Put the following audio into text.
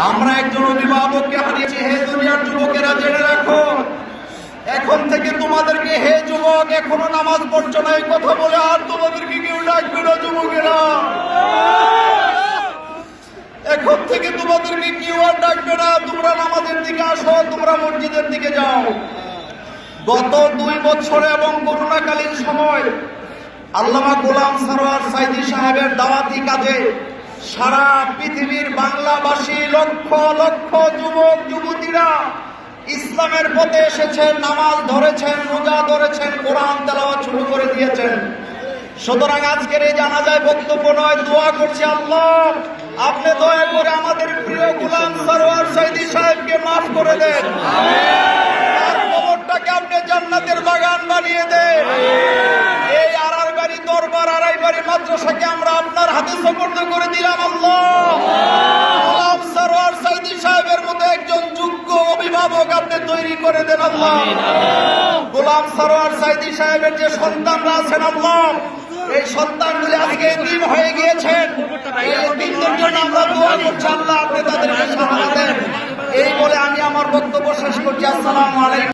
আমরা একজন অভিভাবককে হারিয়েছি। হে দুনিয়ার যুবকেরা, জেনে রাখো, এখন থেকে তোমাদেরকে, হে যুবক এখনো নামাজ পড়ছো না এই কথা বলে আর তোমাদেরকে কেউ ডাকবে না। যুবকেরা, এখন থেকে তোমাদেরকে কেউ আর ডাকবে না। তোমরা নামাজের দিকে আসো, তোমরা মসজিদের দিকে যাও। গত 2 বছরে এবং করোনাকালীন সময় আল্লামা গোলাম সরোয়ার সাইদি সাহেবের দাওয়াতি কাজে সারা পৃথিবীর বাংলাভাষী লক্ষ লক্ষ যুবক যুবতীরা ইসলামের পথে এসেছেন, নামাজ ধরেছেন, রোজা ধরেছেন, কোরআন তেলাওয়াত শুরু করে দিয়েছেন। সুতরাং আজকের এই জানাজায় বক্তব্য নয়, দোয়া করছি, আল্লাহ আপনি দয়া করে আমাদের প্রিয় গোলাম সরোয়ার সাইদি সাহেবকে মাফ করে দেন, তার কবরটাকে আপনি জান্নাতের বাগান বানিয়ে দেন। এই আড়াইবাড়ি দরবার, আড়াইবাড়ি মাদ্রাসাকে আমরা আপনার হাতে সুপর্দ করে দিলাম। আল্লাহ গোলাম সরোয়ার সাইদি সাহেবের মতো একজন যোগ্য অভিভাবক আপনি তৈরি করে দেন। আল্লাহ গোলাম সরোয়ার সাইদি সাহেবের যে সন্তানরা আছেন, আল্লাহ এই সন্তানগুলি আজকে এতিম হয়ে গিয়েছেন, এই এতিমদের জন্য আমরা দোয়া করছি, আল্লাহ আপনি তাদেরকে সাহায্য দেন। এই বলে আমি আমার বক্তব্য শেষ করছি। আসসালামু আলাইকুম।